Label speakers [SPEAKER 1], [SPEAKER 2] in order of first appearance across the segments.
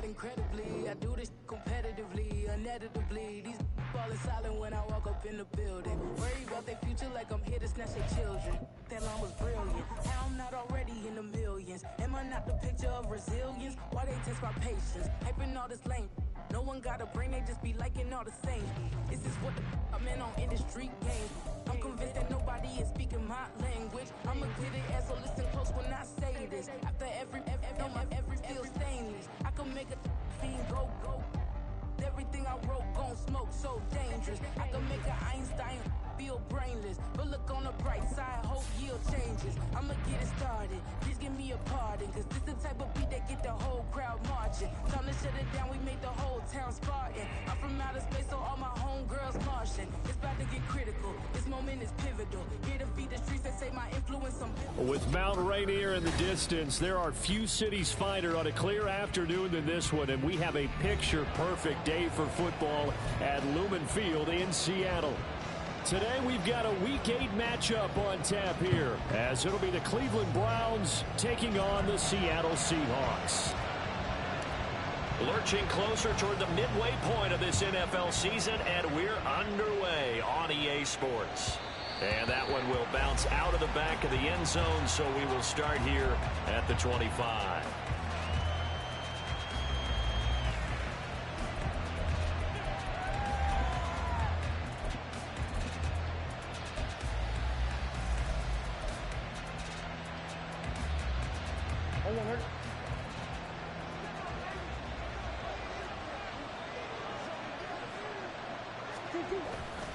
[SPEAKER 1] incredibly. I do this competitively, uneditably. These falling silent when I walk up in the building. Worry about their future like I'm here to snatch their children. That line was brilliant. How I'm not already in the millions. Am I not the picture of resilience? Why they test my patience? Hyping all this lame. No one got a brain, they just be liking all the same. This is what the I'm in on industry game. I'm convinced that nobody is speaking my language. I'ma get it as so listen close when I say this. After every feel stainless. I can make a fiend go. Everything I wrote gon' smoke so dangerous. I can make an Einstein feel brainless. But look on the bright side, hope yield changes. I'ma get it started, please give me a pardon. Cause this the type of beat that get the whole crowd marching. Time to shut it down, we made the whole town Spartan. I'm from outer space, so all my homegirls Martian. It's about to get critical, this moment is pivotal. Here to feed the streets that say my influence on.
[SPEAKER 2] With Mount Rainier in the distance, there are few cities finer on a clear afternoon than this one, and we have a picture-perfect day for football at Lumen Field in Seattle. Today we've got a Week 8 matchup on tap here, as it'll be the Cleveland Browns taking on the Seattle Seahawks.
[SPEAKER 3] Lurching closer toward the midway point of this NFL season, and we're underway on EA Sports. And that one will bounce out of the back of the end zone, so we will start here at the 25.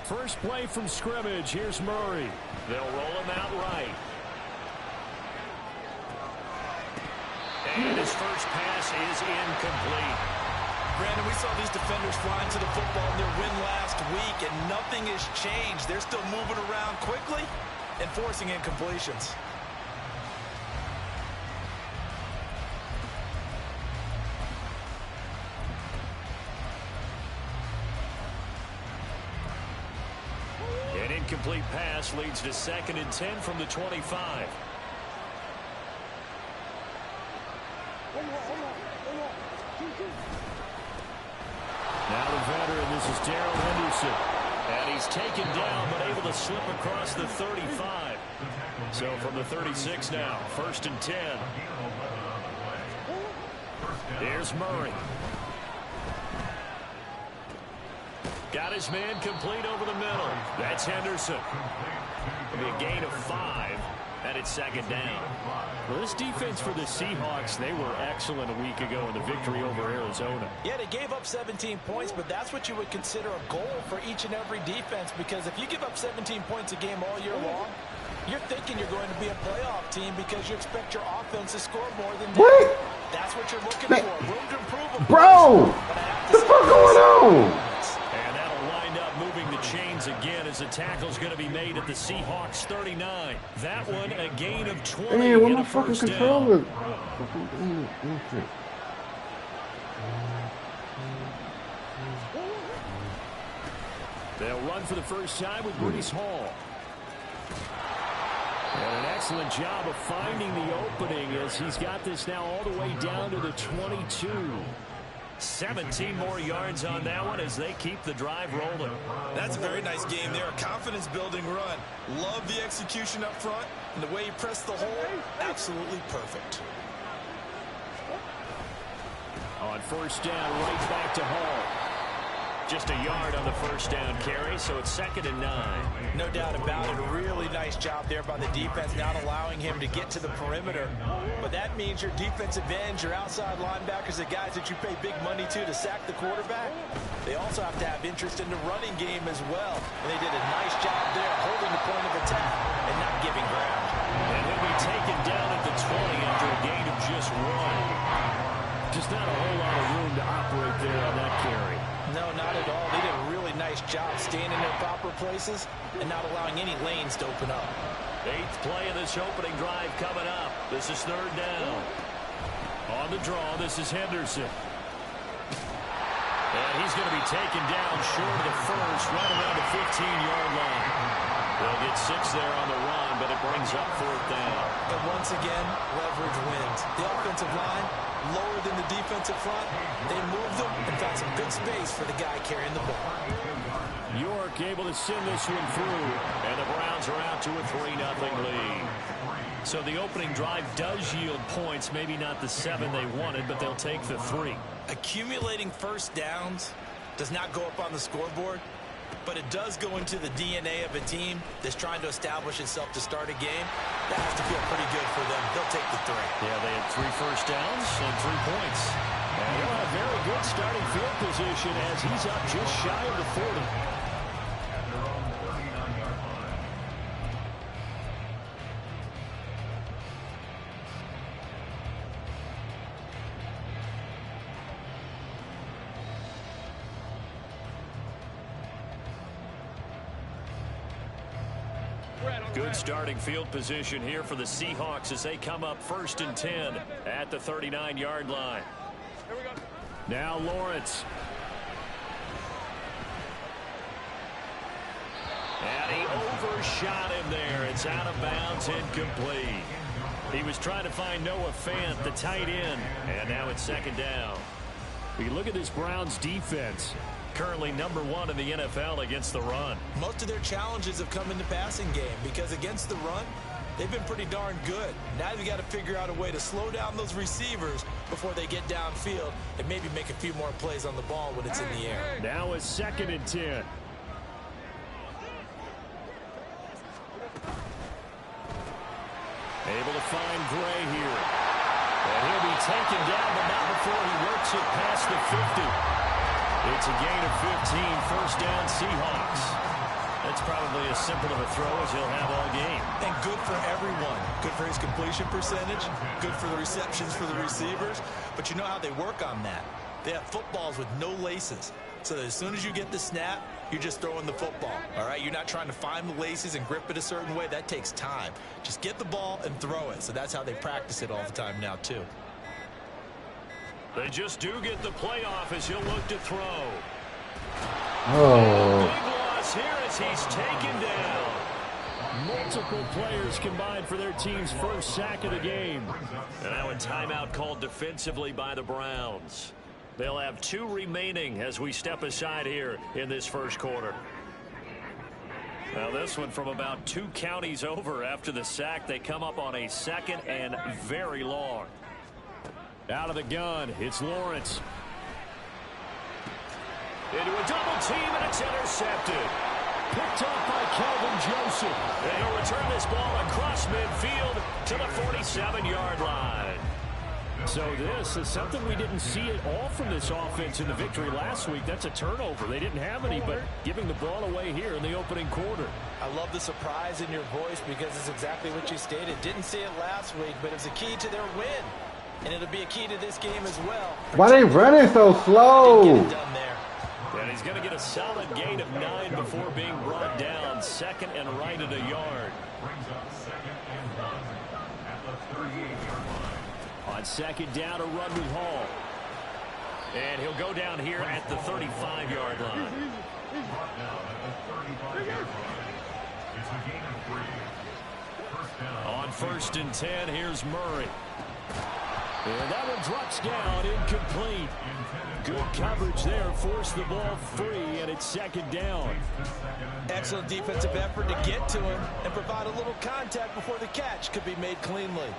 [SPEAKER 2] First play from scrimmage. Here's Murray.
[SPEAKER 3] They'll roll him out right. And his first pass is incomplete.
[SPEAKER 4] Brandon, we saw these defenders flying to the football in their win last week, and nothing has changed. They're still moving around quickly and forcing incompletions.
[SPEAKER 3] An incomplete pass leads to 2nd and 10 from the 25.
[SPEAKER 2] Now the veteran, this is Darrell Henderson.
[SPEAKER 3] And he's taken down, but able to slip across the 35. So from the 36 now, 1st and 10. Here's Murray. Got his man complete over the middle. That's Henderson. It'll be a gain of 5, and it's 2nd down.
[SPEAKER 2] Well, this defense for the Seahawks, they were excellent a week ago in the victory over Arizona.
[SPEAKER 4] Yeah, they gave up 17 points, but that's what you would consider a goal for each and every defense, because if you give up 17 points a game all year long, you're thinking you're going to be a playoff team because you expect your offense to score more than that. That's what you're looking for. Room to improve.
[SPEAKER 5] Bro, what the fuck going on?
[SPEAKER 3] And that'll wind up moving the chains again as the tackle's going to be made at the Seahawks 39. That one a gain of 20.
[SPEAKER 5] Hey, what my fucking controller?
[SPEAKER 2] They'll run for the first time with Breece Hall. And an excellent job of finding the opening as he's got this now all the way down to the 22.
[SPEAKER 3] 17 more yards on that one as they keep the drive rolling.
[SPEAKER 4] That's a very nice game there. A confidence-building run. Love the execution up front. And the way he pressed the hole, absolutely perfect.
[SPEAKER 2] On 1st down, right back to Hall.
[SPEAKER 3] Just a yard on the 1st down carry, so it's 2nd and 9.
[SPEAKER 4] No doubt about it. A really nice job there by the defense, not allowing him to get to the perimeter. But that means your defensive ends, your outside linebackers, the guys that you pay big money to sack the quarterback, they also have to have interest in the running game as well. And they did a nice job there holding the point of attack and not giving ground.
[SPEAKER 3] And he'll be taken down at the 20 after a gain of just 1.
[SPEAKER 2] Just not a whole lot of room to operate there on that carry.
[SPEAKER 4] No, not at all. They did a really nice job staying in their proper places and not allowing any lanes to open up.
[SPEAKER 3] 8th play of this opening drive coming up. This is 3rd down. On the draw, this is Henderson. And he's going to be taken down short of the first, right around the 15-yard line. They'll get 6 there on the run, but it brings up 4th down.
[SPEAKER 4] And once again, leverage wins. The offensive line, lower than the defensive front. They moved them and found some good space for the guy carrying the ball.
[SPEAKER 2] York able to send this one through.
[SPEAKER 3] And the Browns are out to a 3-0 lead. So the opening drive does yield points. Maybe not the 7 they wanted, but they'll take the 3.
[SPEAKER 4] Accumulating first downs does not go up on the scoreboard, but it does go into the DNA of a team that's trying to establish itself to start a game. That has to feel pretty good for them. They'll take the 3.
[SPEAKER 3] Yeah, they had 3 first downs and 3 points.
[SPEAKER 2] And he'll have very good starting field position as he's up just shy of the 40.
[SPEAKER 3] Good starting field position here for the Seahawks as they come up 1st and 10 at the 39-yard line.
[SPEAKER 2] Now Lawrence.
[SPEAKER 3] And he overshot him there. It's out of bounds, incomplete. He was trying to find Noah Fant, the tight end, and now it's 2nd down.
[SPEAKER 2] You look at this Browns defense.
[SPEAKER 3] Currently #1 in the NFL against the run.
[SPEAKER 4] Most of their challenges have come in the passing game because against the run, they've been pretty darn good. Now you've got to figure out a way to slow down those receivers before they get downfield and maybe make a few more plays on the ball when it's in the air.
[SPEAKER 2] Now it's 2nd and 10. Able to find Gray here.
[SPEAKER 3] And he'll be taken down, but not before he works it past the 50. It's a gain of 15, 1st down Seahawks. That's probably as simple of a throw as he'll have all game.
[SPEAKER 4] And good for everyone. Good for his completion percentage. Good for the receptions for the receivers. But you know how they work on that. They have footballs with no laces. So that as soon as you get the snap, you're just throwing the football. All right? You're not trying to find the laces and grip it a certain way. That takes time. Just get the ball and throw it. So that's how they practice it all the time now, too.
[SPEAKER 3] They just do get the play off as he'll look to throw.
[SPEAKER 5] Oh.
[SPEAKER 3] Big loss here as he's taken down.
[SPEAKER 2] Multiple players combined for their team's first sack of the game.
[SPEAKER 3] And now a timeout called defensively by the Browns. They'll have 2 remaining as we step aside here in this 1st quarter. Now this one from about 2 counties over after the sack. They come up on a 2nd and very long.
[SPEAKER 2] Out of the gun, it's Lawrence.
[SPEAKER 3] Into a double team, and it's intercepted.
[SPEAKER 2] Picked up by Calvin Joseph.
[SPEAKER 3] And he'll return this ball across midfield to the 47-yard line.
[SPEAKER 2] So this is something we didn't see at all from this offense in the victory last week. That's a turnover. They didn't have any, but giving the ball away here in the opening quarter.
[SPEAKER 4] I love the surprise in your voice because it's exactly what you stated. Didn't see it last week, but it's a key to their win. And it'll be a key to this game as well.
[SPEAKER 5] Why they running so slow?
[SPEAKER 4] Get it done there.
[SPEAKER 3] And he's going to get a solid gain of 9 before being brought down. 2nd and right at a yard.
[SPEAKER 2] On 2nd down, a run with Hall.
[SPEAKER 3] And he'll go down here at the 35-yard line. On 1st and 10, here's Murray.
[SPEAKER 2] And that one drops down, incomplete. Good coverage there, forced the ball free, and it's 2nd down.
[SPEAKER 4] Excellent defensive effort to get to him and provide a little contact before the catch could be made cleanly.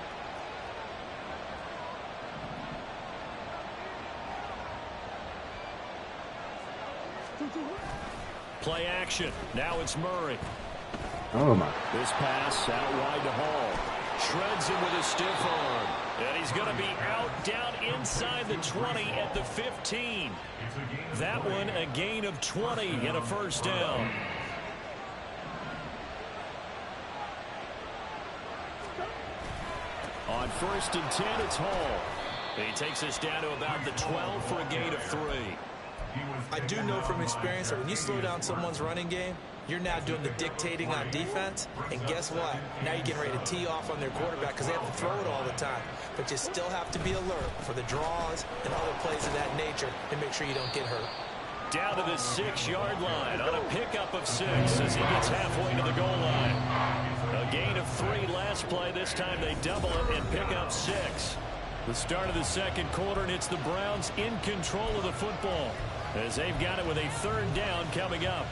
[SPEAKER 3] Play action. Now it's Murray.
[SPEAKER 5] Oh my.
[SPEAKER 2] This pass out wide to Hall.
[SPEAKER 3] Shreds him with a stiff arm. And he's going to be out down inside the 20 at the 15. That one a gain of 20 and a 1st down.
[SPEAKER 2] On 1st and 10, it's Hall.
[SPEAKER 3] He takes us down to about the 12 for a gain of 3.
[SPEAKER 4] I do know from experience that when you slow down someone's running game, you're now doing the dictating on defense. And guess what? Now you're getting ready to tee off on their quarterback because they have to throw it all the time. But you still have to be alert for the draws and other plays of that nature and make sure you don't get hurt.
[SPEAKER 3] Down to the 6-yard line on a pickup of 6 as he gets halfway to the goal line. A
[SPEAKER 2] gain of 3 last play. This time they double it and pick up 6. The start of the second quarter, and it's the Browns in control of the football as they've got it with a 3rd down coming up.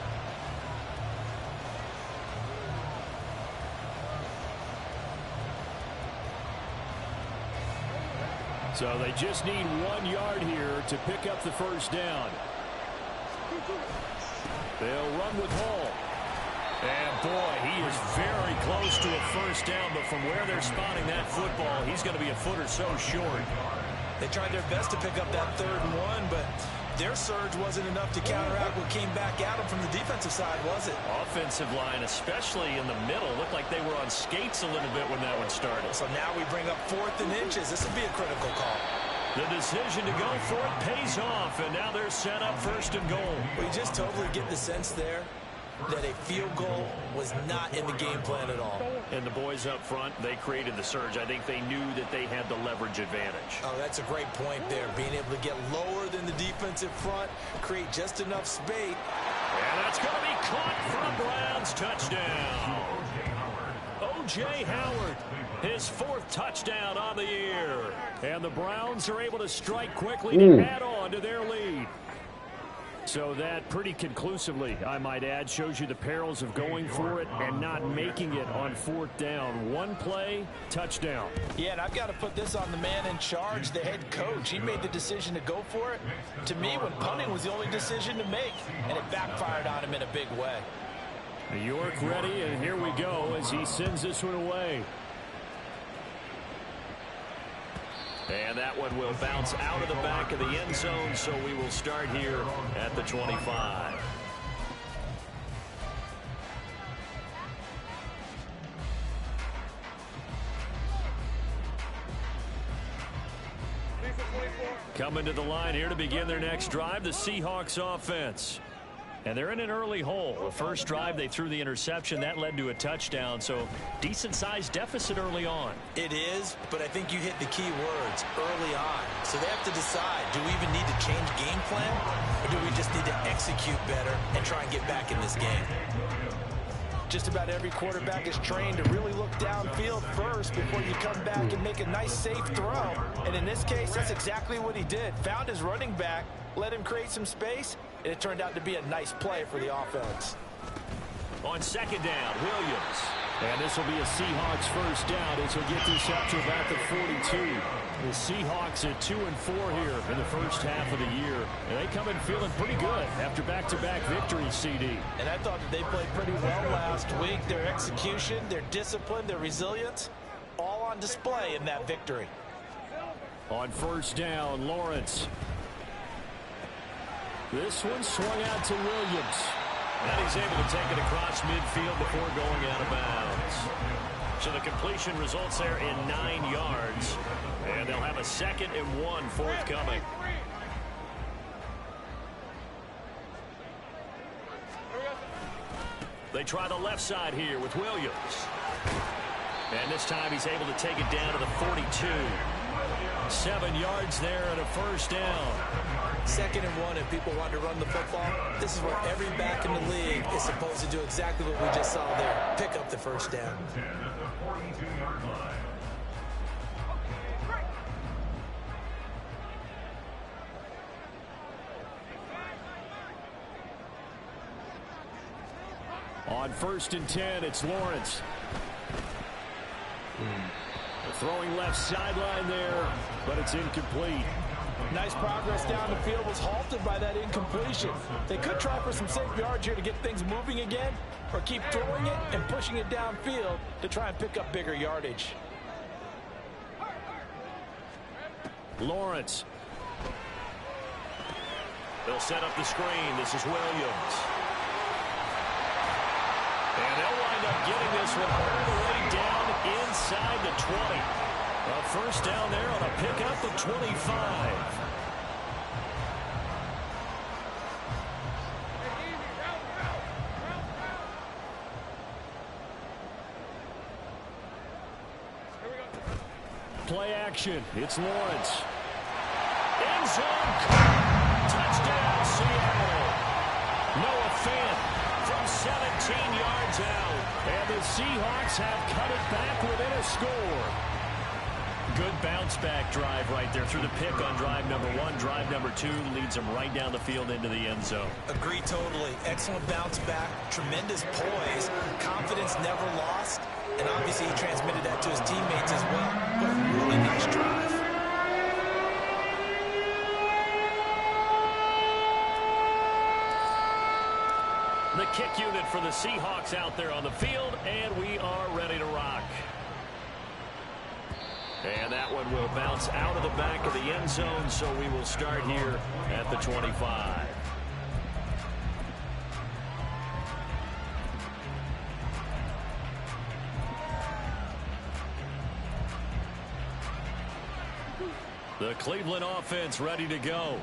[SPEAKER 2] So they just need 1 yard here to pick up the 1st down. They'll run with Hall. And, boy, he is very close to a 1st down, but from where they're spotting that football, he's going to be a foot or so short.
[SPEAKER 4] They tried their best to pick up that 3rd and 1, but their surge wasn't enough to counteract what came back at them from the defensive side, was it?
[SPEAKER 3] Offensive line, especially in the middle, looked like they were on skates a little bit when that one started.
[SPEAKER 4] So now we bring up 4th and inches. This would be a critical call.
[SPEAKER 3] The decision to go for it pays off, and now they're set up 1st and goal.
[SPEAKER 4] We just totally get the sense there that a field goal was not in the game plan at all.
[SPEAKER 3] And the boys up front, they created the surge. I think they knew that they had the leverage advantage.
[SPEAKER 4] Oh, that's a great point there. Being able to get lower than the defensive front, create just enough space.
[SPEAKER 3] And that's going to be caught from Browns. Touchdown. O.J. Howard, his 4th touchdown on the year.
[SPEAKER 2] And the Browns are able to strike quickly to add on to their lead. So that pretty conclusively, I might add, shows you the perils of going for it and not making it on 4th down. 1 play, touchdown.
[SPEAKER 4] Yeah, and I've got to put this on the man in charge, the head coach. He made the decision to go for it. To me, when punting was the only decision to make, and it backfired on him in a big way.
[SPEAKER 2] York ready, and here we go as he sends this one away.
[SPEAKER 3] And that one will bounce out of the back of the end zone, so we will start here at the 25.
[SPEAKER 2] Coming to the line here to begin their next drive, the Seahawks offense. And they're in an early hole. The first drive, they threw the interception. That led to a touchdown, so decent-sized deficit early on.
[SPEAKER 4] It is, but I think you hit the key words, early on. So they have to decide, do we even need to change game plan, or do we just need to execute better and try and get back in this game? Just about every quarterback is trained to really look downfield first before you come back and make a nice, safe throw. And in this case, that's exactly what he did. Found his running back, let him create some space, and it turned out to be a nice play for the offense.
[SPEAKER 2] On 2nd down, Williams. And this will be a Seahawks 1st down as he'll get this up to about the 42. The Seahawks at 2-4 here in the first half of the year. And they come in feeling pretty good after back-to-back victories, CD.
[SPEAKER 4] And I thought that they played pretty well last week. Their execution, their discipline, their resilience, all on display in that victory.
[SPEAKER 2] On 1st down, Lawrence. This one swung out to Williams.
[SPEAKER 3] And he's able to take it across midfield before going out of bounds. So the completion results there in 9 yards. And they'll have a 2nd and 1 forthcoming. They try the left side here with Williams. And this time he's able to take it down to the 42.
[SPEAKER 2] 7 yards there and a 1st down.
[SPEAKER 4] 2nd and 1, if people want to run the football, this is where every back in the league is supposed to do exactly what we just saw there. Pick up the 1st down.
[SPEAKER 2] On 1st and 10, it's Lawrence. Throwing left sideline there, but it's incomplete.
[SPEAKER 4] Nice progress down the field, was halted by that incompletion. They could try for some safe yards here to get things moving again, or keep throwing it and pushing it downfield to try and pick up bigger yardage.
[SPEAKER 2] Lawrence.
[SPEAKER 3] They'll set up the screen. This is Williams. And they'll wind up getting this one all the way down inside the 20.
[SPEAKER 2] A 1st down there on a pickup of 25. Play action. It's Lawrence.
[SPEAKER 3] End zone. Touchdown, Seattle. Noah Fant from
[SPEAKER 2] 17 yards out. And the Seahawks have cut it back within a score. Good bounce-back drive right there through the pick on drive number 1. Drive number 2 leads them right down the field into the end zone.
[SPEAKER 4] Agree totally. Excellent bounce-back, tremendous poise, confidence never lost, and obviously he transmitted that to his teammates as well. What a really nice drive.
[SPEAKER 2] The kick unit for the Seahawks out there on the field, and we are ready to rock. And that one will bounce out of the back of the end zone, so we will start here at the 25. The Cleveland offense ready to go.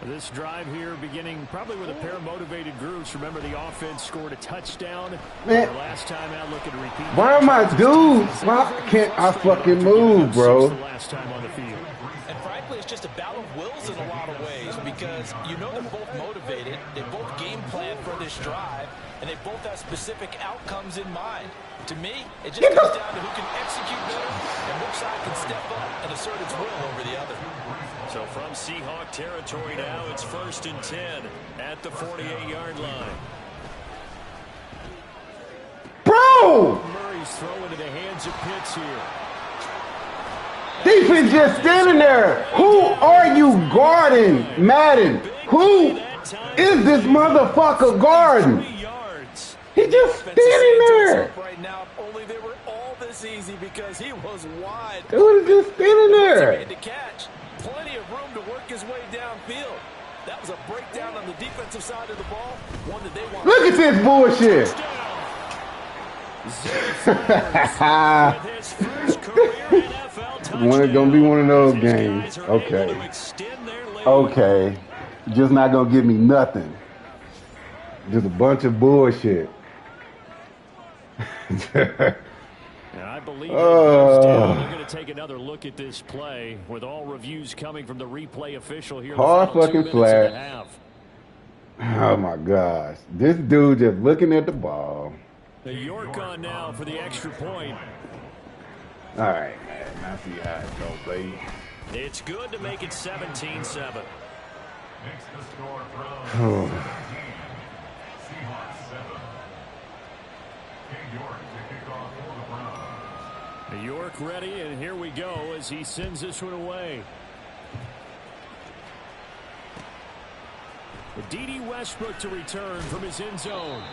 [SPEAKER 2] This drive here beginning probably with a pair of motivated groups. Remember, the offense scored a touchdown.
[SPEAKER 5] Man,
[SPEAKER 2] last time out, looking to repeat.
[SPEAKER 5] why am I dudes? Why can't I fucking move, bro?
[SPEAKER 2] Last time on the field.
[SPEAKER 4] And frankly, it's just a battle of wills in a lot of ways because you know they're both motivated. They both game plan for this drive, and they both have specific outcomes in mind. To me, it just comes down to who can execute better and which side can step up and assert its will over the other.
[SPEAKER 2] So from Seahawk territory now, it's 1st and 10 at the 48-yard line.
[SPEAKER 5] Bro!
[SPEAKER 2] Murray's throwing into the hands of Pitts here.
[SPEAKER 5] Defense just standing there. Who are you guarding, Madden? Who is this motherfucker guarding? He just standing there.
[SPEAKER 4] Right now, only they were all this easy because he was wide.
[SPEAKER 5] Dude is just standing there.
[SPEAKER 4] To catch. Plenty of room to work his way downfield. That was a breakdown on the defensive side of the ball. One that they want.
[SPEAKER 5] Look at this bullshit. It's gonna be one of those games. Okay. Okay. Just not gonna give me nothing. Just a bunch of bullshit.
[SPEAKER 2] I believe they're going to take another look at this play with all reviews coming from the replay official here.
[SPEAKER 5] Hard fucking flag. Oh my gosh. This dude just looking at the ball.
[SPEAKER 2] The York on now for the extra point.
[SPEAKER 5] All right, man. I see how it goes, baby.
[SPEAKER 2] It's good to make it 17-7. York ready, and here we go as he sends this one away. D.D. Westbrook to return from his end zone.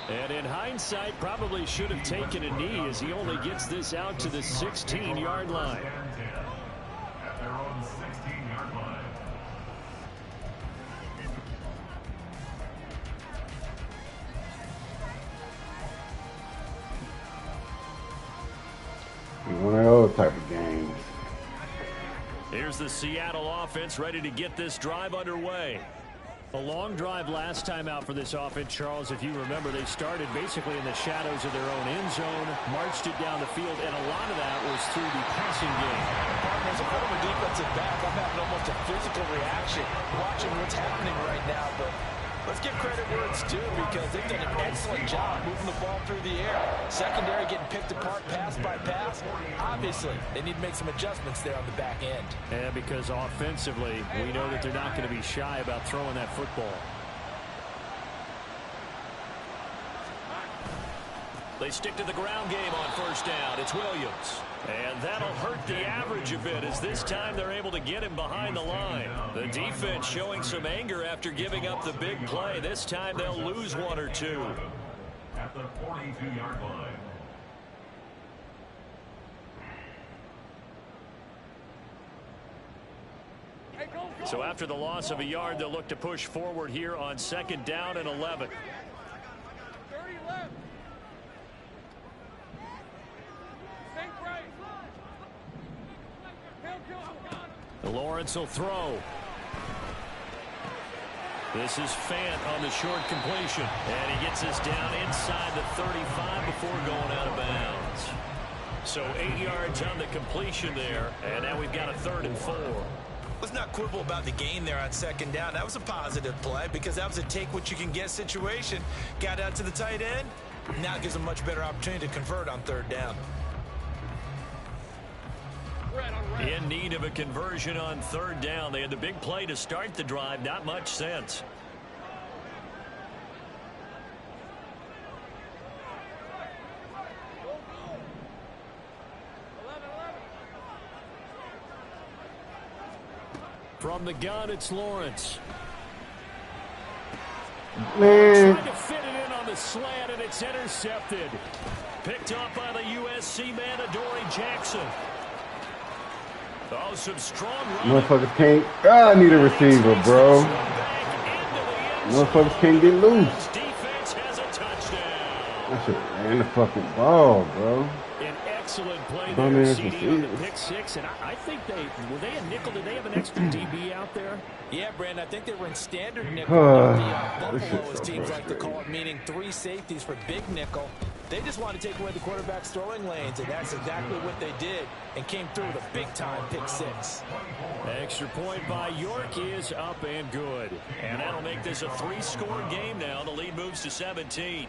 [SPEAKER 2] And in hindsight, probably should have taken a knee as he only gets this out to the 16-yard line.
[SPEAKER 6] At their own 16-yard line.
[SPEAKER 5] One of those type of games.
[SPEAKER 2] Here's the Seattle offense ready to get this drive underway. A long drive last time out for this offense, Charles. If you remember, they started basically in the shadows of their own end zone, marched it down the field, and a lot of that was through the passing game.
[SPEAKER 4] As a former defensive back, I'm having almost a physical reaction watching what's happening right now, but let's give credit where it's due because they've done an excellent job moving the ball through the air. Secondary getting picked apart pass by pass. Obviously, they need to make some adjustments there on the back end.
[SPEAKER 2] And because offensively, we know that they're not going to be shy about throwing that football. They stick to the ground game on first down. It's Williams. And that'll hurt the average a bit as this time they're able to get him behind the line. The defense showing some anger after giving up the big play. This time they'll lose one or two.
[SPEAKER 6] At the 42-yard line.
[SPEAKER 2] So after the loss of a yard, they'll look to push forward here on 2nd down and 11.
[SPEAKER 7] 30 left.
[SPEAKER 2] Lawrence will throw. This is Fant on the short completion. And he gets us down inside the 35 before going out of bounds. So 8 yards on the completion there. And now we've got a 3rd and 4.
[SPEAKER 4] Let's not quibble about the gain there on second down. That was a positive play because that was a take-what-you-can-get situation. Got out to the tight end. Now gives a much better opportunity to convert on third down.
[SPEAKER 3] In need of a conversion on third down. They had the big play to start the drive. Not much sense.
[SPEAKER 2] From the gun, it's Lawrence.
[SPEAKER 5] Man.
[SPEAKER 2] Trying to fit it in on the slant, and it's intercepted.
[SPEAKER 3] Picked up by the USC man, Adoree Jackson. Oh, some strong running.
[SPEAKER 5] Motherfuckers can't. I need a receiver, bro. Motherfuckers can't get loose.
[SPEAKER 3] Defense has a touchdown.
[SPEAKER 5] I should have ran the fucking ball, bro.
[SPEAKER 2] An excellent play
[SPEAKER 5] Bum
[SPEAKER 2] there,
[SPEAKER 5] ass
[SPEAKER 2] CD on the
[SPEAKER 5] receivers.
[SPEAKER 2] pick six. And I think were they a nickel? Did they have an extra DB out there?
[SPEAKER 4] Yeah, Brandon, I think they were in standard nickel. The
[SPEAKER 5] This
[SPEAKER 4] Buffalo,
[SPEAKER 5] shit's
[SPEAKER 4] as
[SPEAKER 5] so
[SPEAKER 4] teams like to
[SPEAKER 5] frustrating.
[SPEAKER 4] call it, meaning 3 safeties for big nickel. They just want to take away the quarterback's throwing lanes, and that's exactly what they did and came through with a big-time pick six.
[SPEAKER 2] Extra point by York is up and good.
[SPEAKER 3] And that'll make this a 3-score game now. The lead moves to 17.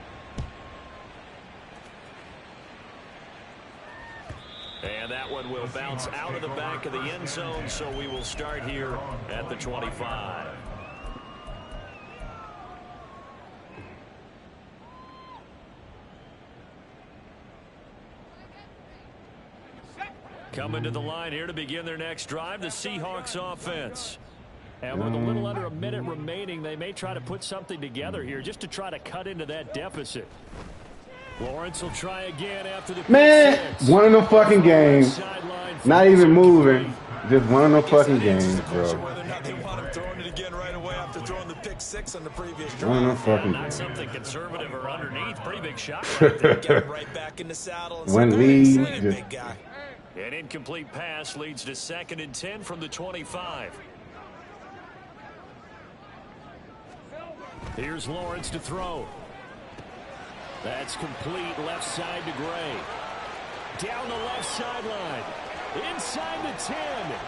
[SPEAKER 3] And that one will bounce out of the back of the end zone, so we will start here at the 25. Coming to the line here to begin their next drive, the Seahawks offense.
[SPEAKER 2] And with a little under a minute remaining, they may try to put something together here just to try to cut into that deficit. Lawrence will try again after the
[SPEAKER 5] Man,
[SPEAKER 2] pick six.
[SPEAKER 5] one of them fucking games.
[SPEAKER 2] Sideline
[SPEAKER 5] Not even moving.
[SPEAKER 2] complete.
[SPEAKER 5] Just one of them fucking games, bro.
[SPEAKER 4] Whether or not they want him throwing it again right away after throwing the pick six on the previous
[SPEAKER 5] One of them
[SPEAKER 4] drive.
[SPEAKER 5] fucking
[SPEAKER 3] Not
[SPEAKER 5] games.
[SPEAKER 3] something conservative or underneath. Pretty big shot right there.
[SPEAKER 4] Get him right back in the saddle. And
[SPEAKER 5] One
[SPEAKER 4] say,
[SPEAKER 5] lead,
[SPEAKER 4] "Sling it,
[SPEAKER 5] just-
[SPEAKER 4] big guy."
[SPEAKER 3] An incomplete pass leads to 2nd and 10 from the 25.
[SPEAKER 2] Here's Lawrence to throw. That's complete left side to Gray. Down the left sideline. Inside the 10.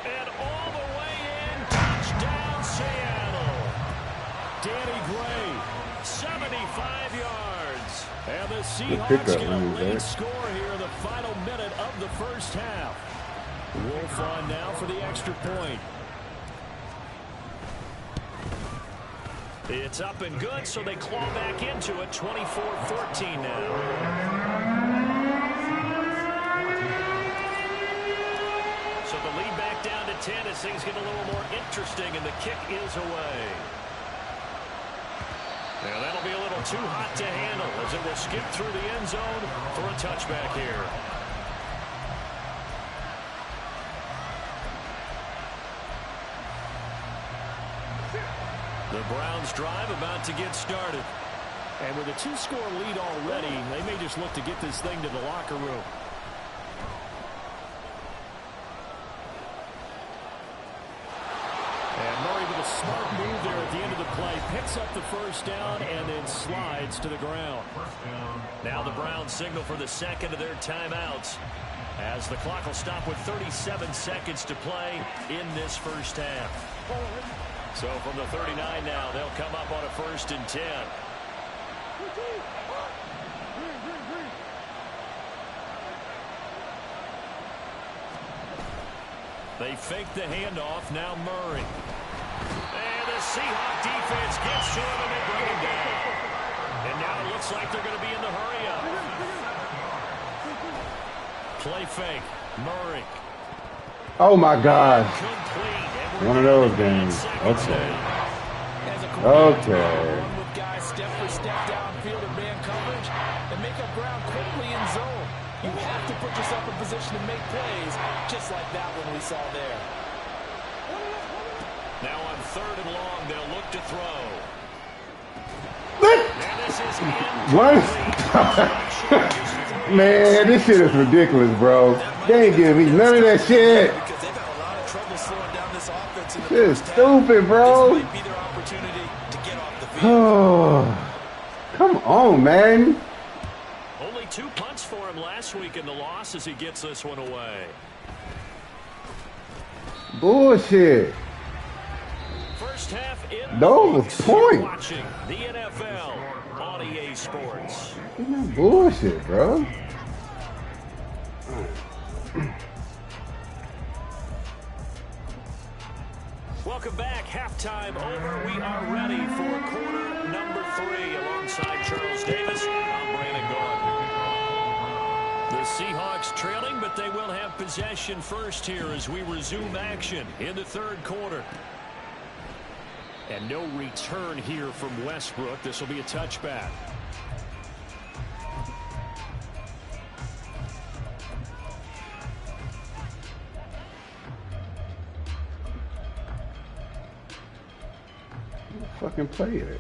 [SPEAKER 3] And all the way in. Touchdown, Seattle.
[SPEAKER 2] Danny Gray.
[SPEAKER 3] 75 yards.
[SPEAKER 2] And the
[SPEAKER 5] pickup
[SPEAKER 2] Seahawks get a
[SPEAKER 5] running
[SPEAKER 2] lead
[SPEAKER 5] back.
[SPEAKER 2] score here in the final minute of the first half. Wolf on now for the extra point.
[SPEAKER 3] It's up and good, so they claw back into it. 24-14 now. So the lead back down to 10 as things get a little more interesting, and the kick is away. Now that'll be a little too hot to handle as it will skip through the end zone for a touchback here. The Browns drive about to get started.
[SPEAKER 2] And with a 2-score lead already, they may just look to get this thing to the locker room. And Murray with a smart move there at the end of the play. Picks up the first down and then slides to the ground.
[SPEAKER 3] Now the Browns signal for the second of their timeouts as the clock will stop with 37 seconds to play in this first half. So from the 39 now, they'll come up on a 1st and 10. They fake the handoff. Now Murray. And the Seahawk defense gets to him and they bring him down. And now it looks like they're going to be in the hurry up. Play fake. Murray.
[SPEAKER 5] Oh my God.
[SPEAKER 3] Complete.
[SPEAKER 5] One of those games. Okay.
[SPEAKER 4] As a
[SPEAKER 5] Okay.
[SPEAKER 4] run with guys step for step downfield in man coverage and make up ground quickly in zone. You have to put yourself in position to make plays, just like that one we saw there.
[SPEAKER 3] Now on 3rd and long, they'll look to throw.
[SPEAKER 5] What?
[SPEAKER 3] And this is
[SPEAKER 5] What? Man, this shit is ridiculous, bro. They ain't giving me none of that shit.
[SPEAKER 4] Because they've had a lot of trouble slowing down this offense in the
[SPEAKER 5] Shit is
[SPEAKER 4] first half.
[SPEAKER 5] stupid, bro.
[SPEAKER 4] This might be their opportunity to get off the field.
[SPEAKER 5] Oh, come on, man.
[SPEAKER 3] Only 2 punts for him last week in the loss as he gets this one away.
[SPEAKER 5] Bullshit. Those was points.
[SPEAKER 3] Watching the NFL on EA Sports.
[SPEAKER 5] Isn't that bullshit, bro?
[SPEAKER 3] Welcome back. Halftime over. We are ready for quarter number 3 alongside Charles Davis. I'm Brandon Gordon. The Seahawks trailing, but they will have possession first here as we resume action in the third quarter.
[SPEAKER 2] And no return here from Westbrook. This will be a touchback.
[SPEAKER 5] Fucking play there.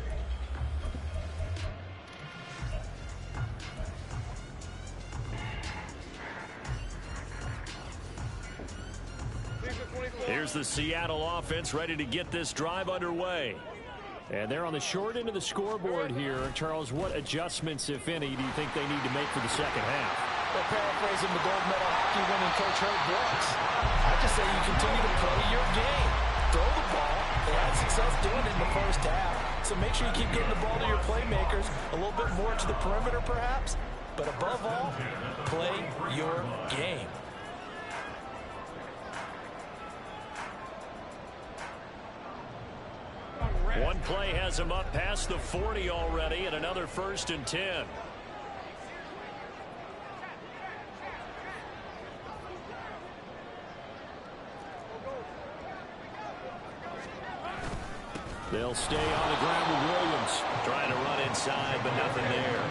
[SPEAKER 2] Here's the Seattle offense ready to get this drive underway. And they're on the short end of the scoreboard here. Charles, what adjustments, if any, do you think they need to make for the second half?
[SPEAKER 4] Well, paraphrasing the gold medal hockey winning coach Herb Brooks, I just say you continue to play your game. Throw the ball. They had success doing it in the first half. So make sure you keep getting the ball to your playmakers, a little bit more to the perimeter perhaps. But above all, play your game.
[SPEAKER 2] One play has them up past the 40 already, and another 1st and 10. They'll stay on the ground with Williams.
[SPEAKER 3] Trying to run inside, but nothing there.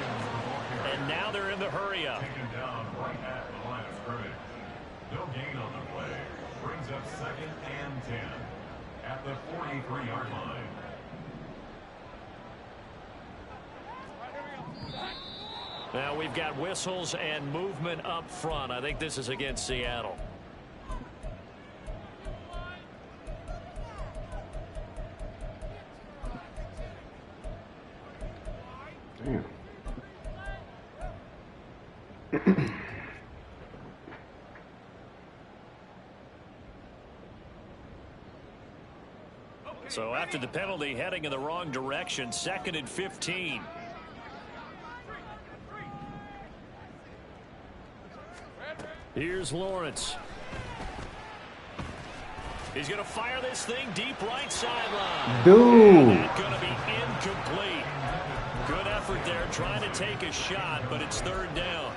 [SPEAKER 2] And now they're in the hurry-up.
[SPEAKER 6] Taken down right at the line of scrimmage. No gain on the play. Brings up 2nd and 10 at the 43-yard line.
[SPEAKER 2] Now we've got whistles and movement up front. I think this is against Seattle.
[SPEAKER 5] Damn.
[SPEAKER 2] So after the penalty, heading in the wrong direction, 2nd and 15. Here's Lawrence. He's going to fire this thing deep right sideline.
[SPEAKER 5] Dude.
[SPEAKER 2] That's going to be incomplete. Good effort there trying to take a shot, but it's 3rd down.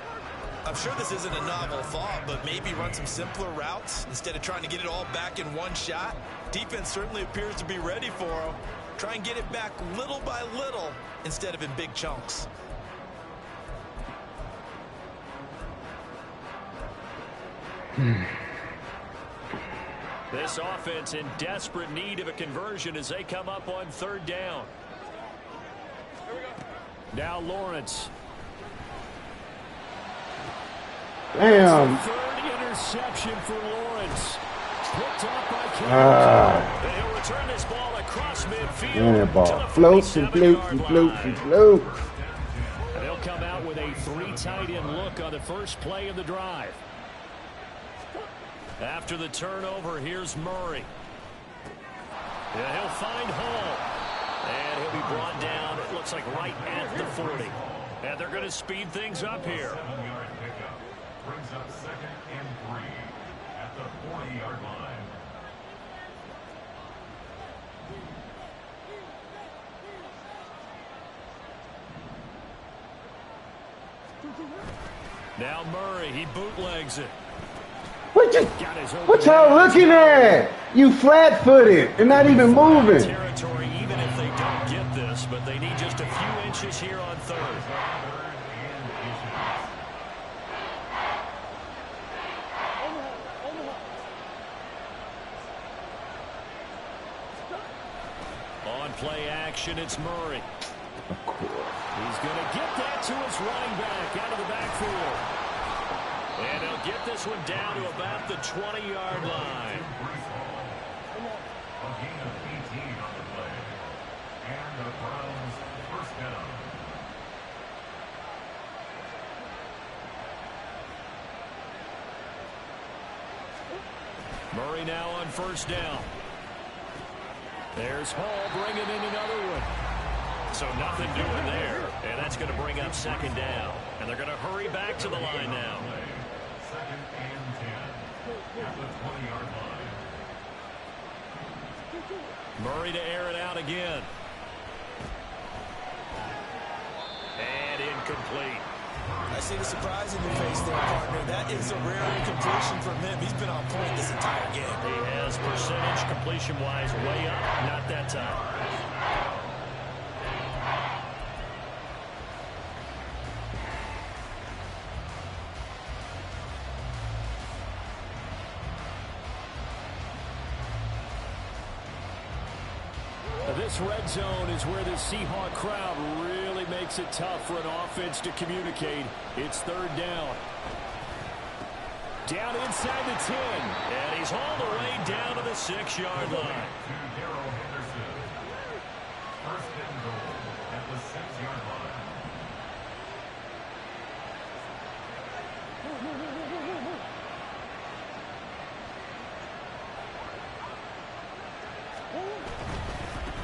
[SPEAKER 4] I'm sure this isn't a novel thought, but maybe run some simpler routes instead of trying to get it all back in one shot. Defense certainly appears to be ready for him. Try and get it back little by little instead of in big chunks.
[SPEAKER 2] This offense in desperate need of a conversion as they come up on 3rd down. Now Lawrence.
[SPEAKER 5] Damn.
[SPEAKER 2] 3rd interception for Lawrence. Picked up by King. He'll return this ball across midfield.
[SPEAKER 5] Damn, ball floats and floats and floats and floats.
[SPEAKER 2] They'll come out with a 3 tight end look on the first play of the drive. After the turnover, here's Murray. Yeah, he'll find Hall. And he'll be brought down, it looks like right at the 40. And they're going to speed things up here.
[SPEAKER 6] 7-yard pickup. Brings up 2nd and 3 at the 40-yard line.
[SPEAKER 2] Now Murray, he bootlegs it.
[SPEAKER 5] What y'all looking at? You flat-footed and not even moving.
[SPEAKER 2] Territory, even if they don't get this, but they need just a few inches here on 3rd. On play action, it's Murray.
[SPEAKER 5] Of course.
[SPEAKER 2] He's going to get that to his running back out of the backfield. And he'll get this one down to about the 20-yard line.
[SPEAKER 6] A gain of 18 on the play. And the Browns 1st down.
[SPEAKER 2] Murray now on 1st down. There's Hall bringing in another one.
[SPEAKER 3] So nothing doing there. And that's going to bring up second down. And they're going to hurry back to the line now.
[SPEAKER 6] Second and 10 at the 20-yard line.
[SPEAKER 2] Murray to air it out again.
[SPEAKER 3] And incomplete.
[SPEAKER 4] I see the surprise in your face there, partner. That is a rare incompletion from him. He's been on point this entire game.
[SPEAKER 3] He has percentage completion-wise way up. Not that time.
[SPEAKER 2] This red zone is where the Seahawk crowd really makes it tough for an offense to communicate. It's third down. Down inside the 10.
[SPEAKER 3] And he's hauled away down to the 6-yard line.
[SPEAKER 6] First and goal at the 6-yard line.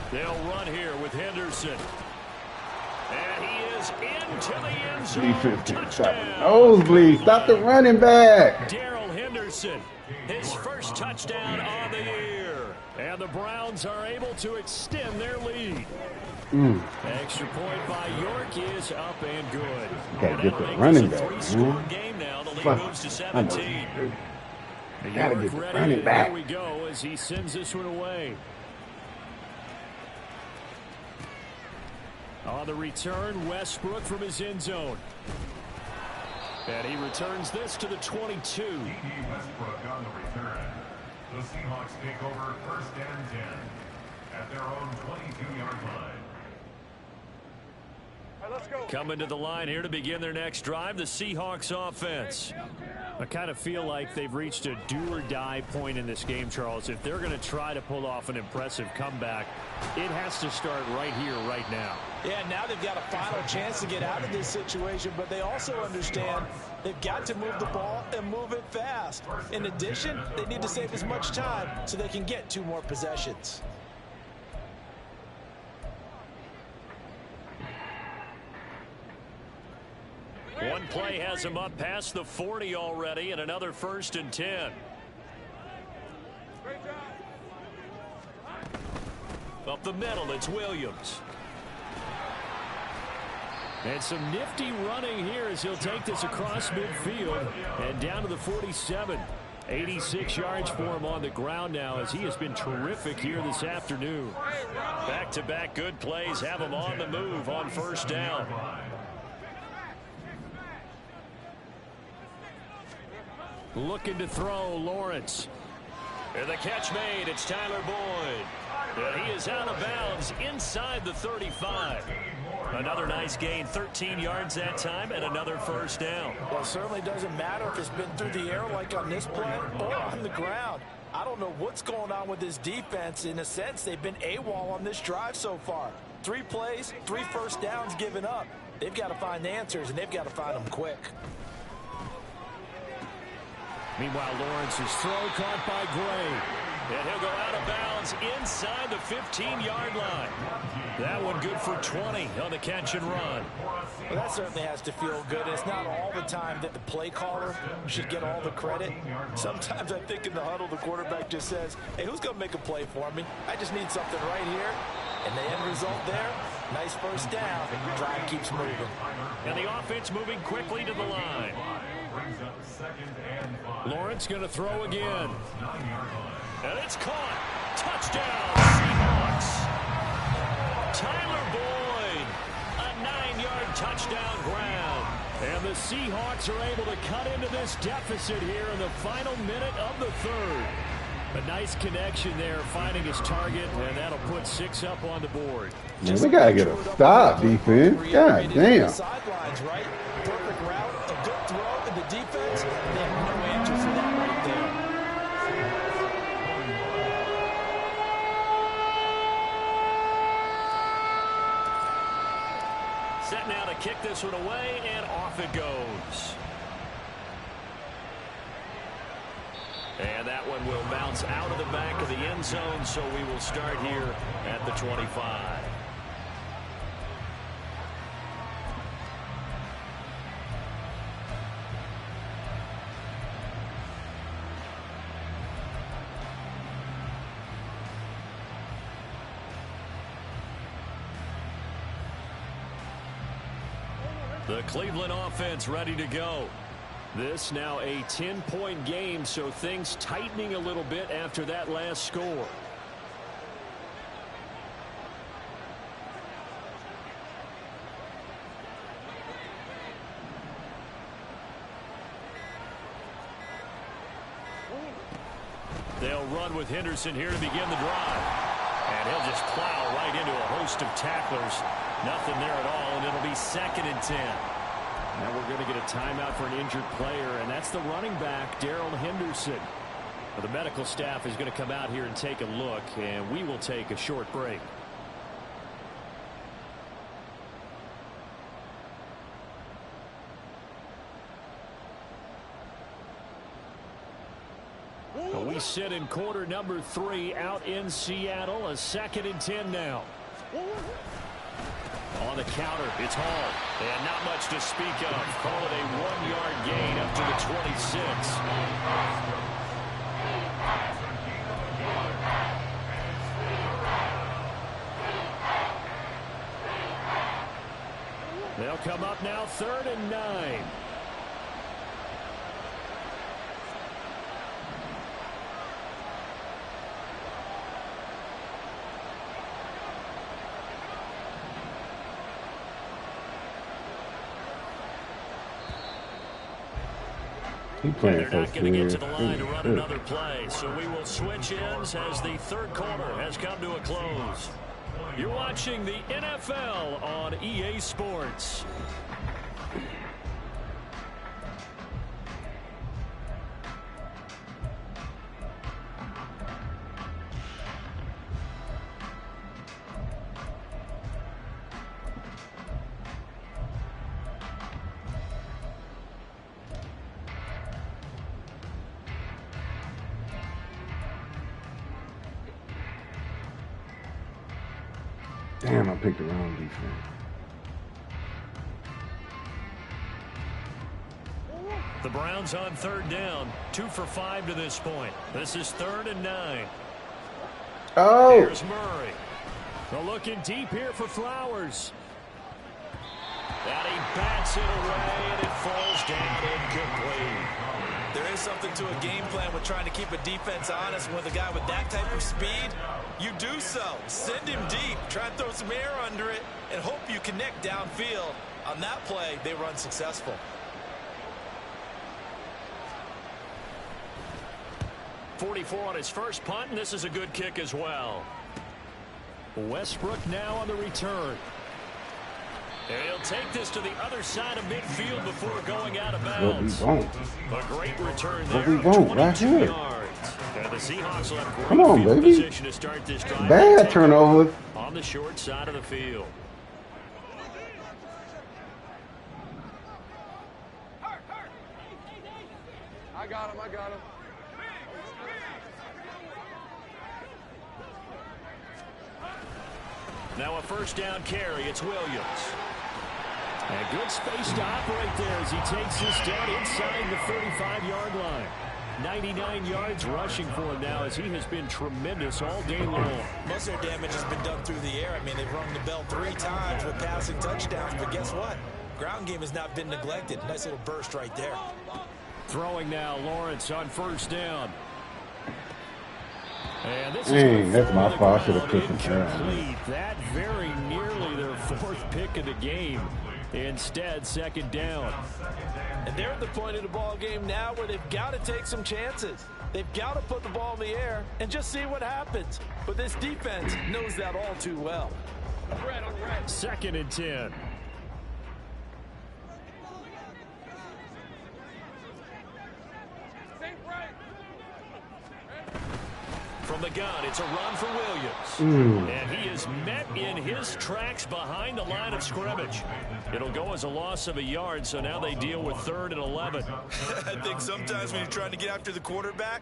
[SPEAKER 2] They'll run here with Henderson. And he is into the end zone.
[SPEAKER 5] 350. Stop it. Nosebleed. Stop the running back.
[SPEAKER 2] Darrell Henderson, his first touchdown on the year. And the Browns are able to extend their lead. Extra point by York is up and good.
[SPEAKER 5] Gotta get the running back.
[SPEAKER 3] Three-score game now. The lead moves to 17.
[SPEAKER 5] Gotta get the running back.
[SPEAKER 2] Here we go as he sends this one away. On the return, Westbrook from his end zone. And he returns this to the 22.
[SPEAKER 6] Westbrook on the return. The Seahawks take over first and 10 at their own 22-yard line.
[SPEAKER 7] All right, let's go.
[SPEAKER 2] Coming to the line here to begin their next drive, the Seahawks offense. I kind of feel like they've reached a do-or-die point in this game, Charles. If they're going to try to pull off an impressive comeback, it has to start right here, right now.
[SPEAKER 4] Yeah, now they've got a final chance to get out of this situation, but they also understand they've got to move the ball and move it fast. In addition, they need to save as much time so they can get 2 more possessions.
[SPEAKER 3] One play has him up past the 40 already, and another first and 10.
[SPEAKER 7] Great job.
[SPEAKER 3] Up the middle, it's Williams.
[SPEAKER 2] And some nifty running here as he'll take this across midfield and down to the 47. 86 yards for him on the ground now as he has been terrific here this afternoon.
[SPEAKER 3] Back-to-back good plays have him on the move on first down.
[SPEAKER 2] Looking to throw, Lawrence.
[SPEAKER 3] And the catch made, it's Tyler Boyd. And he is out of bounds inside the 35. Another nice gain, 13 yards that time, and another first down.
[SPEAKER 4] Well, it certainly doesn't matter if it's been through the air like on this play or on the ground. I don't know what's going on with this defense. In a sense, they've been AWOL on this drive so far. 3 plays, 3 first downs given up. They've got to find answers, and they've got to find them quick.
[SPEAKER 2] Meanwhile, Lawrence's throw caught by Gray.
[SPEAKER 3] And he'll go out of bounds inside the 15-yard line.
[SPEAKER 2] That one good for 20 on the catch and run.
[SPEAKER 4] Well, that certainly has to feel good. It's not all the time that the play caller should get all the credit. Sometimes I think in the huddle, the quarterback just says, hey, who's going to make a play for me? I just need something right here. And the end result there, nice first down. The drive keeps moving.
[SPEAKER 3] And the offense moving quickly to the line.
[SPEAKER 2] Lawrence going to throw again.
[SPEAKER 3] And it's caught. Touchdown, Seahawks. Tyler Boyd, a 9-yard touchdown grab.
[SPEAKER 2] And the Seahawks are able to cut into this deficit here in the final minute of the third. A nice connection there, finding his target, and that'll put 6 up on the board.
[SPEAKER 5] Man, we gotta get a stop, defense. God damn.
[SPEAKER 4] Sidelines, right? Perfect route, a good throw, and the defense, they have no answer for that right there.
[SPEAKER 3] Set now to kick this one away, and off it goes. And that one will bounce bounce out of the back of the end zone, so we will start here at the 25. The Cleveland offense ready to go. This now a 10-point game, so things tightening a little bit after that last score. They'll run with Henderson here to begin the drive. And he'll just plow right into a host of tacklers. Nothing there at all, and it'll be 2nd and 10. Now we're going to get a timeout for an injured player, and that's the running back, Darrell Henderson. Well, the medical staff is going to come out here and take a look, and we will take a short break. We sit in quarter number 3 out in Seattle. A 2nd and 10 now. On the counter, it's Hall. And not much to speak of. Call it a 1-yard gain up to the 26. They'll come up now 3rd and 9.
[SPEAKER 5] They're
[SPEAKER 3] not going to get to the line to run another play, so we will switch ends as the 3rd quarter has come to a close. You're watching the NFL on EA Sports.
[SPEAKER 5] Damn, I picked the wrong defense.
[SPEAKER 3] The Browns on 3rd down. 2 for 5 to this point. This is 3rd and 9.
[SPEAKER 5] Oh!
[SPEAKER 3] Here's Murray. They're looking deep here for Flowers. And he bats it away, and it falls down incomplete.
[SPEAKER 4] There is something to a game plan with trying to keep a defense honest. With a guy with that type of speed, you do so. Send him deep, try and throw some air under it, and hope you connect downfield. On that play, they run successful.
[SPEAKER 3] .44 on his first punt, and this is a good kick as well. Westbrook now on the return. And he'll take this to the other side of midfield before going out of bounds.
[SPEAKER 5] But we won't.
[SPEAKER 3] A great return there.
[SPEAKER 5] But we won't. Right here.
[SPEAKER 3] Yards. And the Seahawks will have great
[SPEAKER 5] Come on,
[SPEAKER 3] field
[SPEAKER 5] baby.
[SPEAKER 3] position to start this drive.
[SPEAKER 5] Bad turnover.
[SPEAKER 3] On the short side of the field.
[SPEAKER 7] I got him.
[SPEAKER 3] Now a 1st down carry. It's Williams. And good space to operate there as he takes this down inside the 35-yard line. 99 yards rushing for him now as he has been tremendous all day long.
[SPEAKER 4] Most of their damage has been done through the air. I mean, they've rung the bell 3 times with passing touchdowns, but guess what? Ground game has not been neglected. Nice little burst right there.
[SPEAKER 3] Throwing now, Lawrence on 1st down. And this
[SPEAKER 5] Dang,
[SPEAKER 3] is
[SPEAKER 5] that's my fault. I should have put some
[SPEAKER 3] incomplete. That very nearly their 4th pick of the game. Instead, 2nd down.
[SPEAKER 4] And they're at the point of the ball game now where they've got to take some chances. They've got to put the ball in the air and just see what happens. But this defense knows that all too well.
[SPEAKER 3] 2nd and 10. From the gun, it's a run for Williams. And he is met in his tracks behind the line of scrimmage. It'll go as a loss of a yard, so now they deal with 3rd and 11.
[SPEAKER 4] I think sometimes when you're trying to get after the quarterback,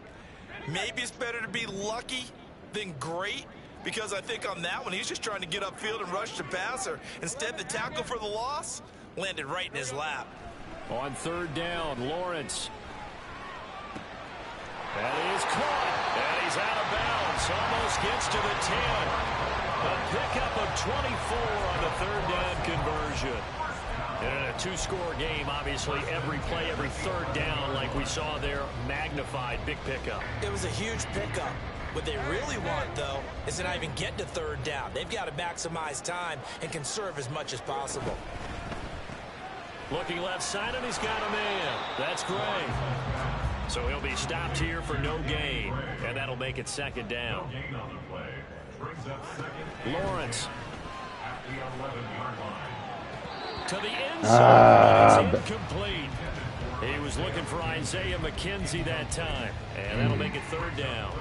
[SPEAKER 4] Maybe it's better to be lucky than great, because I think on that one, he's just trying to get upfield and rush the passer. Instead, the tackle for the loss landed right in his lap.
[SPEAKER 2] On third down, Lawrence. That is caught, and he's out of bounds. Almost gets to the 10. A pickup of 24 on the third down conversion. And in a two-score game, obviously, every play, every third down, like we saw there, magnified, big pickup.
[SPEAKER 4] It was a huge pickup. What they really want, though, is to not even get to third down. They've got to maximize time and conserve as much as possible.
[SPEAKER 2] Looking left side, and he's got a man. That's Gray. So he'll be stopped here for no gain, and that'll make it second down. Lawrence. To the end zone, it's incomplete. He was looking for Isaiah McKenzie that time, and that'll make it third down.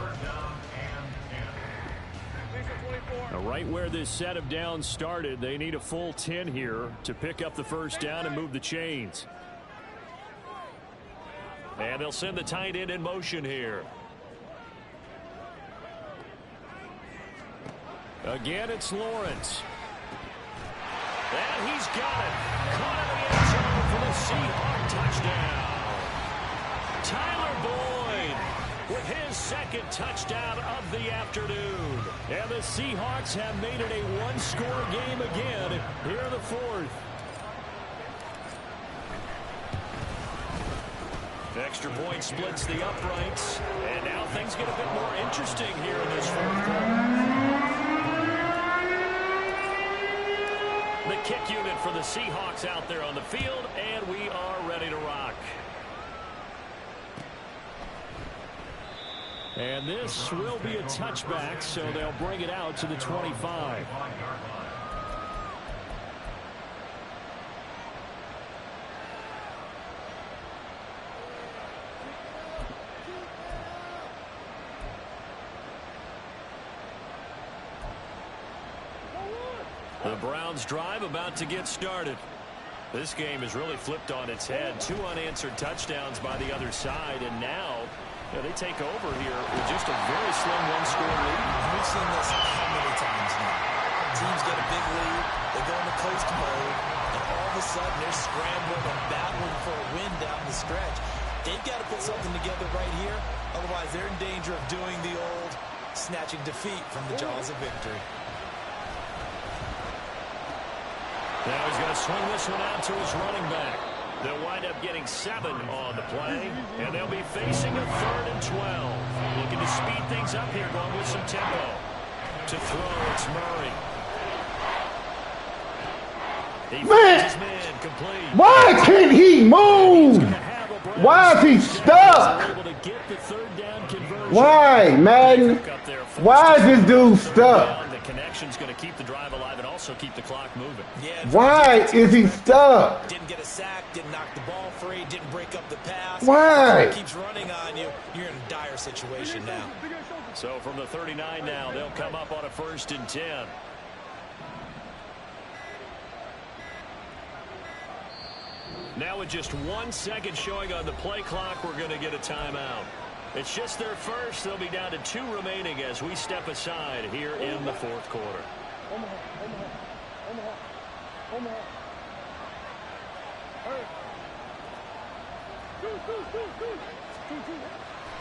[SPEAKER 2] Now, right where this set of downs started, they need a full 10 here to pick up the first down and move the chains. And they'll send the tight end in motion here. Again, it's Lawrence. And he's got it. Caught in the end zone for the Seahawks touchdown. Tyler Boyd with his second touchdown of the afternoon. And the Seahawks have made it a one-score game again here in the fourth. Extra point splits the uprights. And now things get a bit more interesting here in this fourth quarter. The kick unit for the Seahawks out there on the field, and we are ready to rock. And this will be a touchback, so they'll bring it out to the 25. The Browns drive about to get started. This game is really flipped on its head. 2 unanswered touchdowns by the other side, and now they take over here with just a very slim one-score lead.
[SPEAKER 4] We've seen this how many times now? Teams get a big lead, they go into coast mode, and all of a sudden they're scrambling and battling for a win down the stretch. They've got to put something together right here, otherwise they're in danger of doing the old snatching defeat from the jaws of victory.
[SPEAKER 2] Now he's going to swing this one out to his running back. They'll wind up getting 7 on the play, and they'll be facing a 3rd and 12. Looking to speed things up here, going with some tempo. To throw, it's Murray. He finds his man complete.
[SPEAKER 5] Why can't he move? Why is he stuck? Why, man? Why is this dude stuck?
[SPEAKER 2] The connection's going to keep the drive alive and also keep the clock moving.
[SPEAKER 4] Yeah,
[SPEAKER 5] why is he stuck?
[SPEAKER 4] Didn't get a sack, didn't knock the ball free, didn't break up the pass.
[SPEAKER 5] Why?
[SPEAKER 4] If he keeps running on you, you're in a dire situation now.
[SPEAKER 2] So from the 39 now, they'll come up on a 1st and 10. Now with just 1 second showing on the play clock, we're going to get a timeout. It's just their first. They'll be down to 2 remaining as we step aside here in the fourth quarter.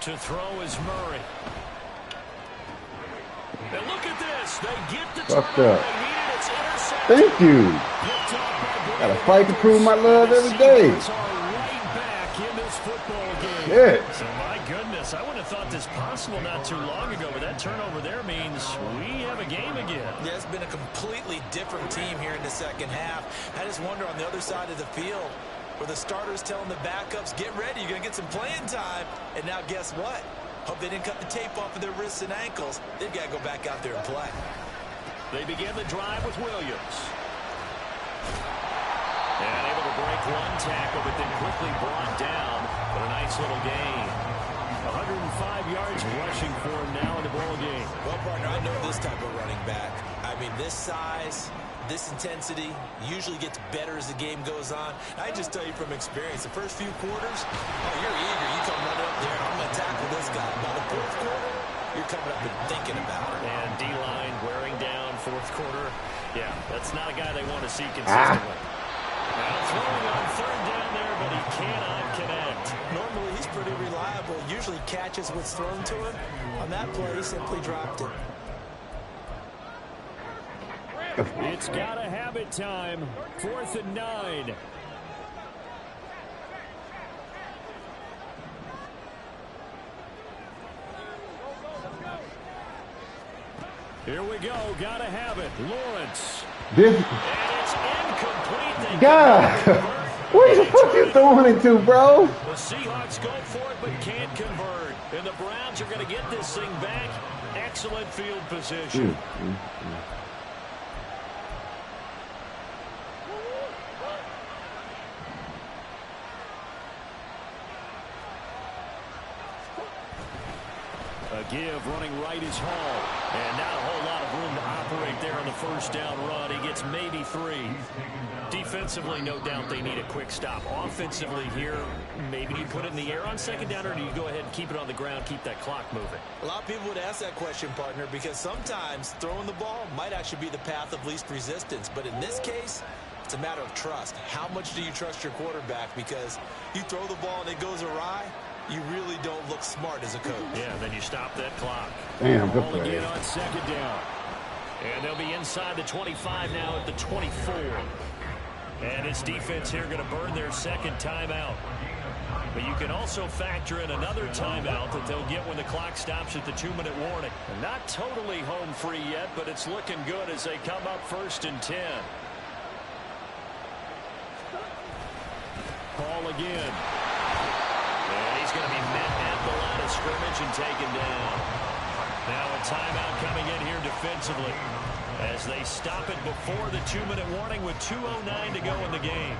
[SPEAKER 2] To throw is Murray. And look at this. They get the
[SPEAKER 5] Fucked
[SPEAKER 2] turnover
[SPEAKER 5] up.
[SPEAKER 2] they needed. It's intercepted.
[SPEAKER 5] Thank you. Gotta fight to prove my love every day. Shit.
[SPEAKER 2] So my goodness, I wouldn't have thought this possible not too long ago, but that turnover there means we have a game again.
[SPEAKER 4] Yeah, it's been a completely different team here in the second half. I just wonder on the other side of the field where the starters telling the backups, get ready, you're going to get some playing time. And now guess what? Hope they didn't cut the tape off of their wrists and ankles. They've got to go back out there and play.
[SPEAKER 2] They begin the drive with Williams. And able to break 1 tackle, but then quickly brought down. But a nice little gain. 105 yards rushing for him now in the ball game.
[SPEAKER 4] Well, partner, I know this type of running back. I mean, this size, this intensity usually gets better as the game goes on. I just tell you from experience, the first few quarters, oh, you're eager. You come running up there, I'm going to tackle this guy. By the fourth quarter, you're coming up and thinking about it.
[SPEAKER 3] And D-line wearing down fourth quarter. Yeah, that's not a guy they want to see consistently. Now throwing on third down there, but he cannot connect.
[SPEAKER 4] Normally, he's pretty reliable. Usually catches what's thrown to him. On that play, he simply dropped it.
[SPEAKER 2] It's got to have it time. 4th and 9. Here we go. Got to have it. Lawrence.
[SPEAKER 5] This.
[SPEAKER 3] And it's incomplete.
[SPEAKER 5] God. What the fuck you throwing it to, bro?
[SPEAKER 3] The Seahawks go for it but can't convert. And the Browns are going to get this thing back. Excellent field position. A give running right is Hall. And not a whole lot of room to operate there on the first down run. He gets maybe 3. Defensively, no doubt they need a quick stop. Offensively here, maybe you put it in the air on second down, or do you go ahead and keep it on the ground, keep that clock moving?
[SPEAKER 4] A lot of people would ask that question, partner, because sometimes throwing the ball might actually be the path of least resistance. But in this case, it's a matter of trust. How much do you trust your quarterback? Because you throw the ball and it goes awry, you really don't look smart as a coach.
[SPEAKER 3] Yeah, then you stop that clock.
[SPEAKER 5] Damn, good
[SPEAKER 2] Ball
[SPEAKER 5] play.
[SPEAKER 2] again on second down.
[SPEAKER 3] And they'll be inside the 25 now at the 24. And his defense here going to burn their second timeout. But you can also factor in another timeout that they'll get when the clock stops at the 2-minute warning. And not totally home free yet, but it's looking good as they come up 1st and 10.
[SPEAKER 2] Ball again.
[SPEAKER 3] And he's going to be met at the line of scrimmage and taken down. Now a timeout coming in here defensively as they stop it before the 2-minute warning with 2:09 to go in the game.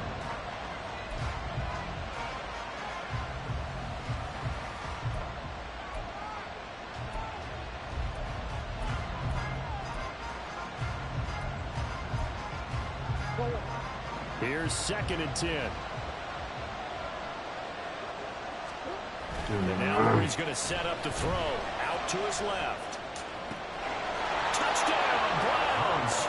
[SPEAKER 2] Here's 2nd and 10.
[SPEAKER 3] And now he's going to set up to throw. Out to his left. Touchdown, Browns.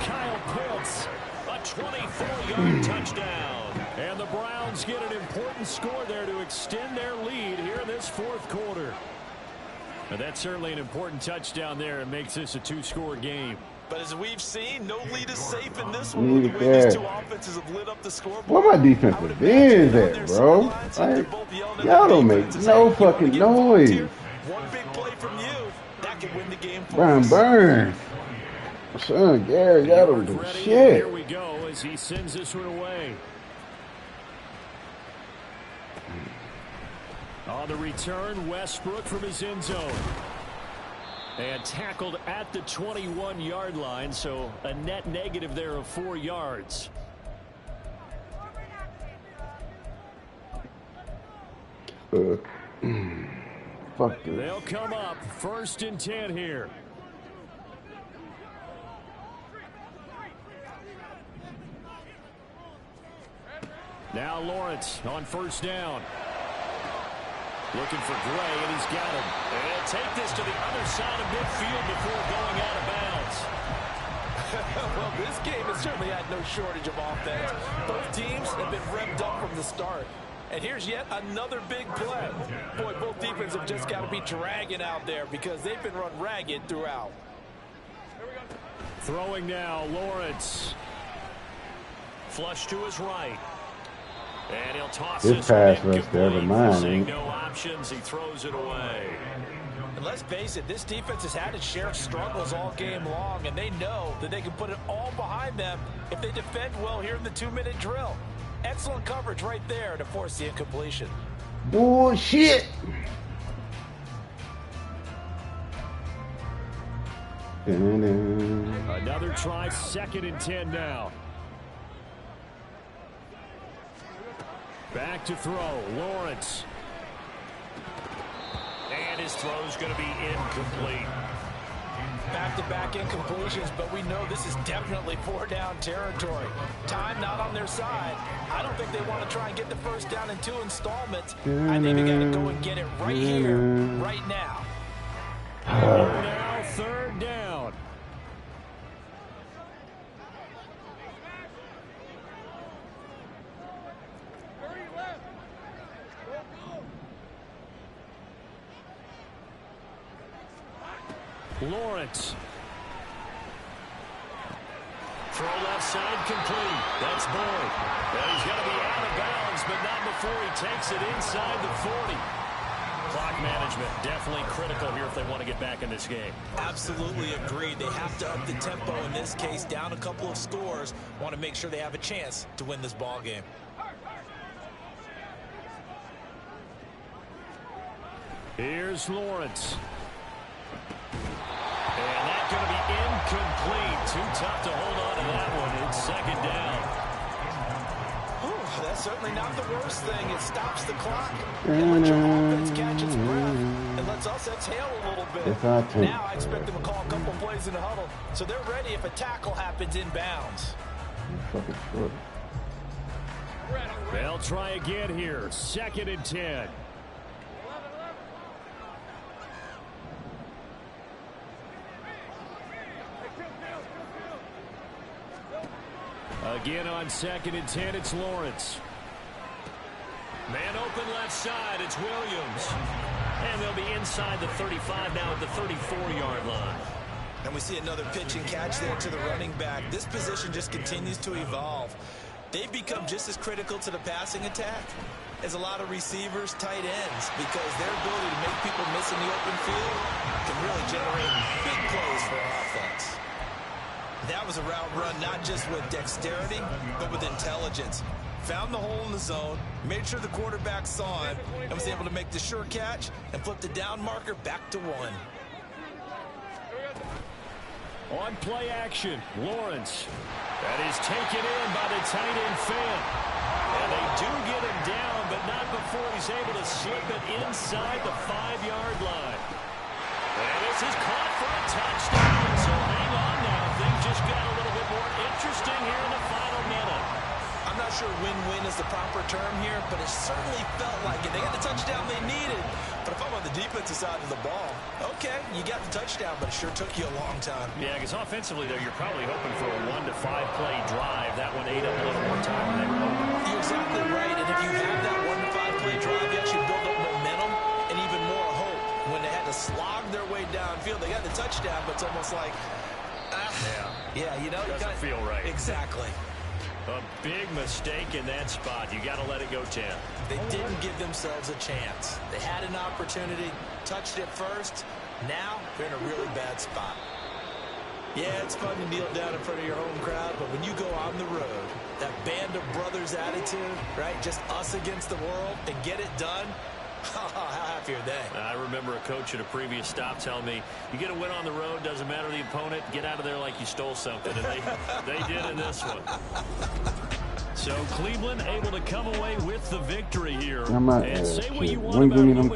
[SPEAKER 2] Kyle Pitts.
[SPEAKER 3] A 24-yard touchdown.
[SPEAKER 2] And the Browns get an important score there to extend their lead here in this 4th quarter. And that's certainly an important touchdown there. It makes this a 2-score game.
[SPEAKER 4] But as we've seen, no lead is safe in this one. The way these two offenses have lit up the scoreboard.
[SPEAKER 5] Where my defensive ends at, bro? Like, y'all don't make no fucking noise.
[SPEAKER 4] One big play from you, that could win the game for
[SPEAKER 5] Brian
[SPEAKER 4] us.
[SPEAKER 5] Burns. Son, Gary, y'all don't do shit.
[SPEAKER 2] Here we go as he sends this one away. On the return, Westbrook from his end zone. And tackled at the 21-yard line, so a net negative there of 4 yards.
[SPEAKER 5] Fuck this.
[SPEAKER 2] They'll come up 1st and 10 here. Now Lawrence on 1st down. Looking for Gray, and he's got him.
[SPEAKER 3] And he'll take this to the other side of midfield before going out of bounds.
[SPEAKER 4] Well, this game has certainly had no shortage of offense. Both teams have been revved up from the start. And here's yet another big play. Boy, both defenses have just got to be dragging out there because they've been run ragged throughout.
[SPEAKER 2] Throwing now, Lawrence.
[SPEAKER 3] Flush to his right. And he'll toss
[SPEAKER 5] This
[SPEAKER 3] this
[SPEAKER 5] pass
[SPEAKER 3] one
[SPEAKER 5] rush there, but
[SPEAKER 3] incomplete.
[SPEAKER 5] mine
[SPEAKER 3] Seeing
[SPEAKER 5] ain't.
[SPEAKER 3] no options, he throws it away.
[SPEAKER 4] And let's face it, this defense has had its share of struggles all game long, and they know that they can put it all behind them if they defend well here in the 2-minute drill. Excellent coverage right there to force the incompletion.
[SPEAKER 5] Bullshit.
[SPEAKER 2] Another try, 2nd and 10 now. Back to throw, Lawrence.
[SPEAKER 3] And his throw is going to be incomplete.
[SPEAKER 4] Back-to-back incompletions, but we know this is definitely 4-down territory. Time not on their side. I don't think they want to try and get the first down in 2 installments. I think they got to go and get it right here, right now.
[SPEAKER 2] Now 3rd down. Lawrence. Throw left side complete. That's Boyd. Well, he's got to be out of bounds, but not before he takes it inside the 40. Clock management definitely critical here if they want to get back in this game.
[SPEAKER 4] Absolutely agreed. They have to up the tempo in this case, down a couple of scores. Want to make sure they have a chance to win this ball game.
[SPEAKER 2] Here's Lawrence. And that's going to be incomplete. Too tough to hold on to that one. It's 2nd down.
[SPEAKER 4] Whew, that's certainly not the worst thing. It stops the clock. And lets your offense catch its breath. And lets us exhale a little bit. Now I expect them to call a couple plays in the huddle. So they're ready if a tackle happens inbounds.
[SPEAKER 2] They'll try again here. 2nd and 10. Again on 2nd and 10, it's Lawrence. Man open left side, it's Williams. And they'll be inside the 35 now at the 34-yard line.
[SPEAKER 4] And we see another pitch and catch there to the running back. This position just continues to evolve. They've become just as critical to the passing attack as a lot of receivers, tight ends, because their ability to make people miss in the open field can really generate big plays for an offense. That was a route run not just with dexterity, but with intelligence. Found the hole in the zone, made sure the quarterback saw it, and was able to make the sure catch and flip the down marker back to 1.
[SPEAKER 2] On play action, Lawrence. That is taken in by the tight end Fan. And they do get him down, but not before he's able to slip it inside the 5-yard line. And this is caught for a touchdown. So hang on now. Things just got a little bit more interesting here in the final minute.
[SPEAKER 4] I'm not sure win-win is the proper term here, but it certainly felt like it. They got the touchdown they needed. But if I'm on the defensive side of the ball, okay, you got the touchdown, but it sure took you a long time.
[SPEAKER 2] Yeah, because offensively, though, you're probably hoping for a 1 to 5 play drive. That one ate up a little more time than they were hoping.
[SPEAKER 4] You're exactly right, and if you have that 1 to 5 play drive, you actually build up momentum and even more hope. When they had to slog their way downfield, they got the touchdown, but it's almost like, yeah, you know,
[SPEAKER 2] doesn't feel right.
[SPEAKER 4] Exactly.
[SPEAKER 2] A big mistake in that spot. You got to let it go 10.
[SPEAKER 4] They didn't give themselves a chance. They had an opportunity, touched it first. Now they're in a really bad spot. Yeah, it's fun to kneel down in front of your home crowd, but when you go on the road, that band of brothers attitude, right? Just us against the world and get it done. How happy are they?
[SPEAKER 2] I remember a coach at a previous stop telling me, you get a win on the road, doesn't matter the opponent, get out of there like you stole something. And they did in this one. So Cleveland able to come away with the victory here. And say what you want about Lumen